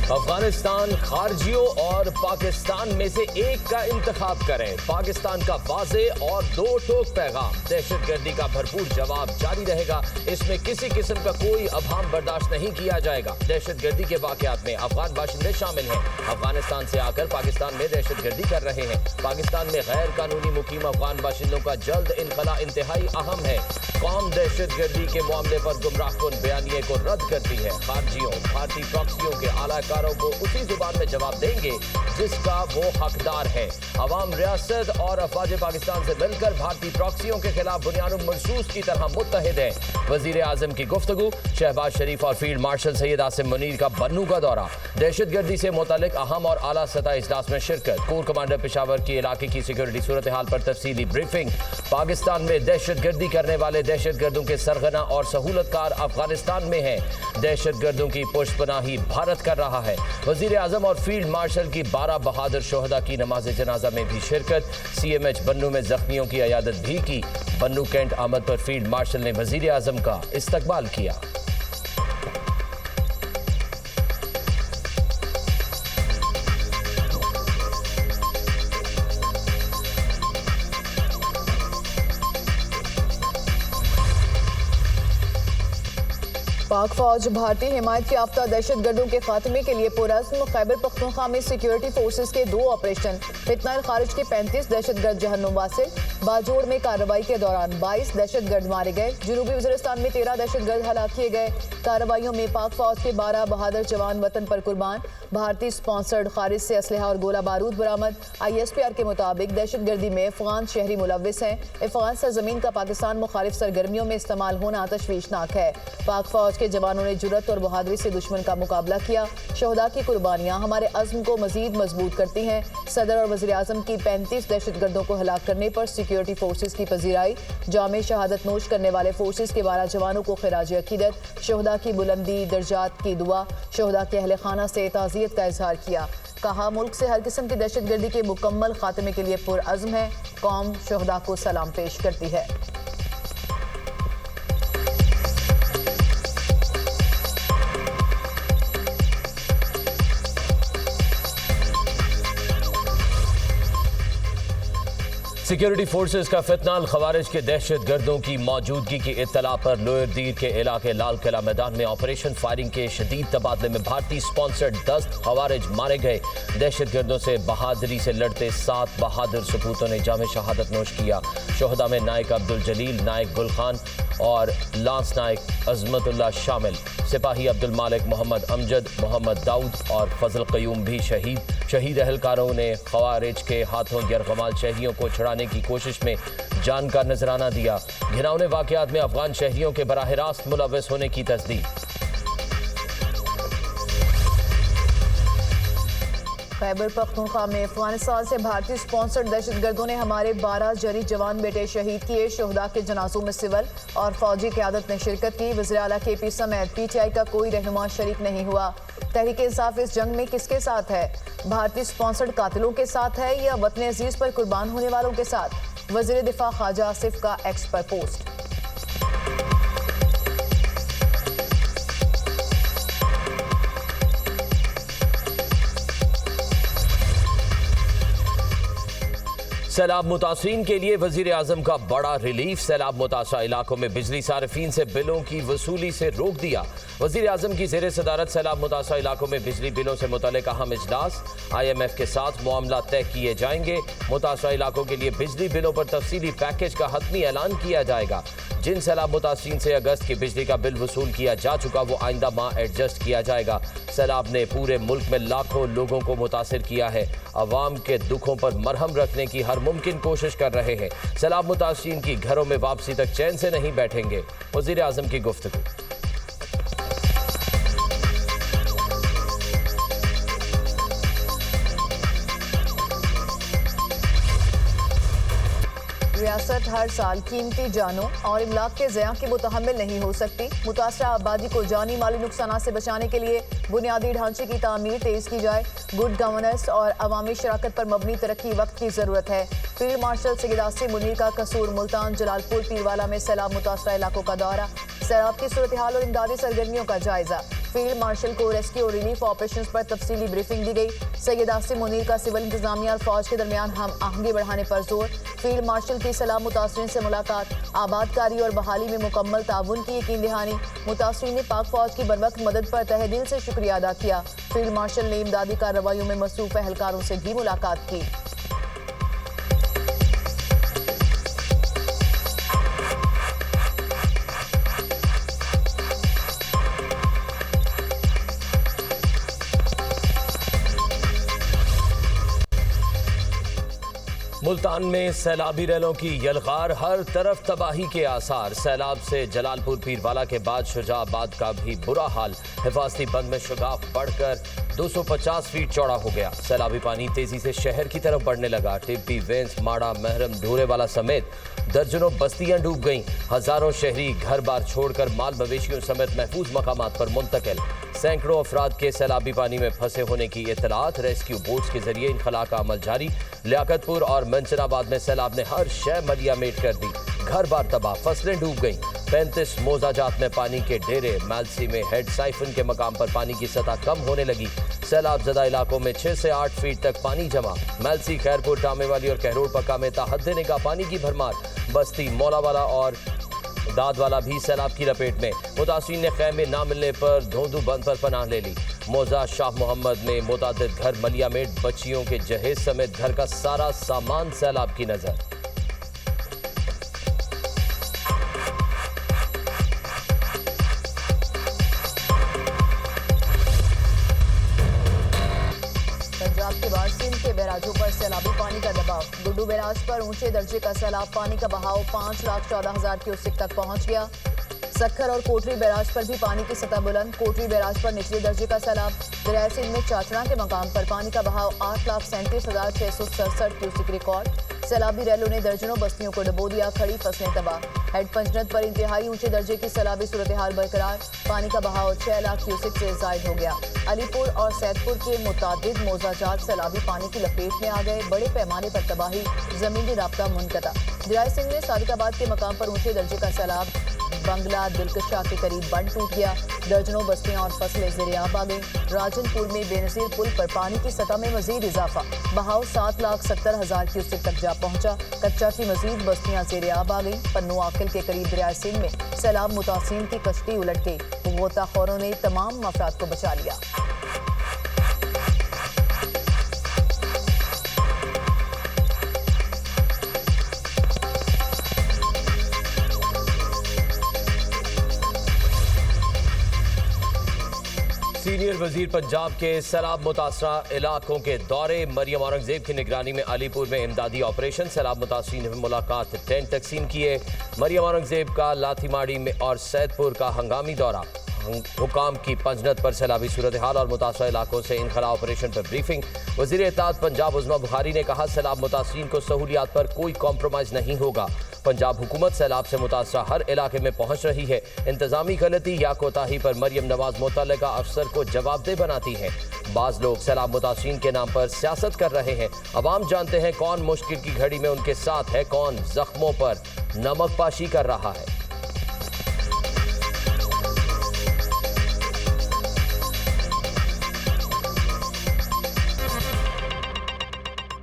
अफगानिस्तान खारजियों और पाकिस्तान में से एक का इंतखाब करें। पाकिस्तान का वाज़े और दो टोक पैगाम। दहशतगर्दी का भरपूर जवाब जारी रहेगा। इसमें किसी किस्म का कोई अभाम बर्दाश्त नहीं किया जाएगा। दहशतगर्दी के वाकयात में अफगान बाशिंदे शामिल हैं। अफगानिस्तान से आकर पाकिस्तान में दहशतगर्दी कर रहे हैं। पाकिस्तान में गैर कानूनी मुकीम अफगान बाशिंदों का जल्द इनखला इंतहाई अहम है। कौम दहशतगर्दी के मामले पर गुमराहकुन बयानिए को रद्द करती है। खारजियों भारतीय प्रॉक्सियों के आलाकारों को उसी जुबान में जवाब देंगे जिसका वो हकदार है। अवाम रियासत और अफवाज पाकिस्तान से मिलकर भारतीय प्रॉक्सियों के खिलाफ बुनियाद मरसूस की तरह मुत्तहिद है। वजीर आजम की गुफ्तगू। शहबाज शरीफ और फील्ड मार्शल सैयद आसिम मुनीर का बन्नू का दौरा। दहशतगर्दी से मुतालिक अहम और आला सतह इजलास में शिरकत। कोर कमांडर पेशावर की इलाके की सिक्योरिटी सूरत हाल पर तफसीली ब्रीफिंग। पाकिस्तान में दहशतगर्दी करने वाले दहशतगर्दों के सरगना और सहूलतकार अफगानिस्तान में हैं। दहशतगर्दों की पुष्पनाही भारत कर रहा है। वजीर आजम और फील्ड मार्शल की 12 बहादुर शोहदा की नमाज जनाजा में भी शिरकत। CMH बन्नू में जख्मियों की अयादत भी की। बन्नू कैंट आमद पर फील्ड मार्शल ने वजीर आजम का इस्तकबाल किया। पाक फौज भारतीय हिमायत याफ्ता दहशतगर्दों के खात्मे के लिए पुरअज़्म। खैबर पख्तूनख्वा में सिक्योरिटी फोर्सेज के 2 ऑपरेशन। फितना खारिज के 35 दहशतगर्द जहन्नुम वासिल। बाजोड़ में कार्रवाई के दौरान 22 दहशतगर्द मारे गए। जनूबी वज़ीरिस्तान में 13 दहशतगर्द हलाक किए गए। कार्रवाइयों में पाक फौज के 12 बहादुर जवान वतन पर कुर्बान। भारतीय स्पॉन्सर्ड खारिज से असलहा और गोला बारूद बरामद। ISPR के मुताबिक दहशतगर्दी में अफगान शहरी मुलव्विस हैं। अफगान सरजमीन का पाकिस्तान मुखालिफ सरगर्मियों में इस्तेमाल होना तशवीशनाक है। पाक फौज के जवानों ने जुर्रत और बहादुरी से दुश्मन का मुकाबला किया। शोहदा की कुर्बानियां हमारे अज़्म को मजीद मजबूत करती हैं। सदर और वज़ीर आज़म की 35 दहशतगर्दों को हलाक करने पर सिक्योरिटी फोर्सेज की पजीराई। जामे शहादत नोश करने वाले फोर्सेज के 12 जवानों को खिराज अकीदत। शोहदा की बुलंदी दर्जात की दुआ। शोहदा के अहले खाना से ताज़ियत का इजहार किया। कहा मुल्क से हर किस्म की दहशतगर्दी के मुकम्मल खात्मे के लिए पुरअज़्म है। कौम शोहदा को सलाम पेश करती है। सिक्योरिटी फोर्सेज का फितनाल खवारिज के दहशतगर्दों की मौजूदगी की इत्तला पर लोअर दीर के इलाके लाल किला मैदान में ऑपरेशन फायरिंग के शदीद तबादले में भारतीय स्पॉन्सर्ड 10 खवारिज मारे गए। दहशतगर्दों से बहादुरी से लड़ते 7 बहादुर सपूतों ने जामे शहादत नोश किया। शोहदा में नायक अब्दुल जलील, नायक गुल खान और लांस नायक अजमतुल्लाह शामिल। सिपाही अब्दुल मालिक, मोहम्मद अमजद, मोहम्मद दाऊद और फजल कयूम भी शहीद एहलकारों ने खवारिज के हाथों यरगमाल शहरियों को छुड़ाने की कोशिश में जान का नजराना दिया। घिनौने वाकयात में अफगान शहरियों के बराह रास्त मुलव्वस होने की तस्दीक। खैबर पख्तूनख्वा में अफगानिस्तान से भारतीय स्पॉन्सर्ड दहशतगर्दों ने हमारे 12 जरी जवान बेटे शहीद किए। शोहदा के जनाजों में सिविल और फौजी क़यादत ने शिरकत की। वज़ीर आला KP समेत PTI का कोई रहनुमा शरीक नहीं हुआ। तहरीक इंसाफ इस जंग में किसके साथ है? भारतीय स्पॉन्सर्ड कातिलों के साथ है या वतन अजीज पर कुर्बान होने वालों के साथ? वज़ीर दिफा ख्वाजा आसिफ का एक्स पर पोस्ट। सैलाब मुतासरीन के लिए वजीर आजम का बड़ा रिलीफ। सैलाब मुतासरा इलाकों में बिजली सार्फिन से बिलों की वसूली से रोक दिया। वजीर आजम की ज़ेर सदारत सैलाब मुतासरा इलाकों में बिजली बिलों से मुतल्लिक़ अहम इजलास। IMF के साथ मामला तय किए जाएंगे। मुतासरा इलाकों के लिए बिजली बिलों पर तफसीली पैकेज का हतमी ऐलान किया जाएगा। जिन सैलाब मुतासरीन से अगस्त की बिजली का बिल वसूल किया जा चुका वो आइंदा माह एडजस्ट किया जाएगा। सैलाब ने पूरे मुल्क में लाखों लोगों को मुतासिर किया है। अवाम के दुखों पर मरहम रखने की हर मुमकिन कोशिश कर रहे हैं। सैलाब मुतासरीन की घरों में वापसी तक चैन से नहीं बैठेंगे। वज़ीर आज़म की गुफ्तगू। रियासत हर साल कीमती जानों और इमलाक के ज़िया की मुतहम्मिल नहीं हो सकती। मुतासरा आबादी को जानी माली नुकसान से बचाने के लिए बुनियादी ढांचे की तामीर तेज़ की जाए। गुड गवर्नेंस और अवामी शराकत पर मबनी तरक्की वक्त की ज़रूरत है। फील्ड मार्शल सैयद आसिम मुनीर का कसूर मुल्तान, जलालपुर, पीरवाला में सैलाब मुतासरा इलाकों का दौरा। सैलाब की सूरत हाल और इमदादी सरगर्मियों का जायजा। फील्ड मार्शल को रेस्क्यू और रिलीफ ऑपरेशंस पर तफसीली ब्रीफिंग दी गई। सैयद आसिम मुनीर का सिविल इंतजामिया और फौज के दरमियान हम आहंगी बढ़ाने पर जोर। फील्ड मार्शल की सलाह मुतासरीन से मुलाकात, आबादकारी और बहाली में मुकम्मल ताउन की यकीन दहानी। मुतासरीन ने पाक फौज की बरवक्त मदद पर तहे दिल से शुक्रिया अदा किया। फील्ड मार्शल ने इमदादी कार्रवाइयों में मसरूफ एहलकारों से भी मुलाकात की। मुल्तान में सैलाबी रैलों की यलगार, हर तरफ तबाही के आसार। सैलाब से जलालपुर पीरवाला के बाद शुजाबाद का भी बुरा हाल। हिफाजती बंद में शुगाफ बढ़कर 250 फीट चौड़ा हो गया। सैलाबी पानी तेजी से शहर की तरफ बढ़ने लगा। टिब्बी, वेंस, माड़ा, महरम, ढूरेवाला समेत दर्जनों बस्तियां डूब गईं। हजारों शहरी घर बार छोड़कर माल मवेशियों समेत महफूज मकामात पर मुंतकिल। सैकड़ों अफराद के सैलाबी पानी में फंसे होने की इतलात। रेस्क्यू बोट्स के जरिए इनखला का अमल जारी। लियाकतपुर और मंचनाबाद में सैलाब ने हर शय मलिया मेट कर दी। घर बार तबाह, फसलें डूब गईं। 35 मोजाजात में पानी के डेरे। मैलसी में हेड साइफन के मकाम पर पानी की सतह कम होने लगी। सैलाब ज़दा इलाकों में 6 से 8 फीट तक पानी जमा। मैलसी, खैरपुर, टामेवाली और कहरोड़ पक्का में ताहद देने का पानी की भरमार। बस्ती, मौलावाला और दादवाला भी सैलाब की लपेट में। मुतासिरीन ने खैमे ना मिलने पर धोंधू बंद पर पनाह ले ली। मौजा शाह मोहम्मद में मुतादिद घर मलिया मेट, बच्चियों के जहेज समेत घर का सारा सामान सैलाब की नजर। पंजाब के बाद सिंध के बैराजों पर सैलाबी पानी का दबाव। गुड्डू बैराज पर ऊंचे दर्जे का सैलाब पानी का बहाव 5,14,000 क्यूसेक तक पहुंच गया। सक्खर और कोटरी बैराज पर भी पानी की सतह बुलंद। कोटरी बैराज पर निचले दर्जे का सैलाब। दरिया सिंध में चाचड़ा के मकाम पर पानी का बहाव 8,37,667 क्यूसेक रिकॉर्ड। सैलाबी रैलों ने दर्जनों बस्तियों को डुबो दिया। खड़ी फसलें तबाह। हेड पंचनद पर इंतहाई ऊंचे दर्जे की सैलाबी सूरत हाल बरकरार। पानी का बहाव 6 लाख क्यूसेक से जायद हो गया। अलीपुर और सैदपुर के मुतादिद मोजाजात सैलाबी पानी की लपेट में आ गए। बड़े पैमाने पर तबाही, जमीनी राब्ता मुनक़ता। दरिया सिंध में सादिकाबाद के मकाम पर ऊंचे दर्जे का सैलाब। बंगला दिलकशा के करीब बंद टूट गया। दर्जनों बस्तियां और फसलें ज़ेर-ए-आब आ गईं। राजनपुर में बेनज़ीर पुल पर पानी की सतह में मजीद इजाफा। बहाव 7,70,000 क्यूसेक तक जा पहुंचा। कच्चा की मजीद बस्तियां ज़ेर-ए-आब आ गईं। पन्नू आकिल के करीब दरिया सिंध में सैलाब मुतासिरीन की कश्ती उलट गई। गोताखोरों ने तमाम अफराद को बचा लिया। सीनियर वजीर पंजाब के सैलाब मुतासरा इलाकों के दौरे। मरियम औरंगजेब की निगरानी में अलीपुर में इमदादी ऑपरेशन। सैलाब मुतासरीन में मुलाकात, टेंट तकसीम किए। मरियम औरंगजेब का लाठीमाड़ी में और सैदपुर का हंगामी दौरा। हुकाम की पंजनद पर सैलाबी सूरत हाल और मुतासरा इलाकों से इनखला ऑपरेशन पर ब्रीफिंग। वज़ीर इत्तेहाद पंजाब उज़्मा बुखारी ने कहा, सैलाब मुतासरीन को सहूलियात पर कोई कॉम्प्रोमाइज़ नहीं होगा। पंजाब हुकूमत सैलाब से मुतासरा हर इलाके में पहुंच रही है। इंतजामी गलती या कोताही पर मरियम नवाज मुतल्लिका अफसर को जवाबदेह बनाती हैं। बाज़ लोग सैलाब मुतासरीन के नाम पर सियासत कर रहे हैं। अवाम जानते हैं कौन मुश्किल की घड़ी में उनके साथ है, कौन जख्मों पर नमक पाशी कर रहा है।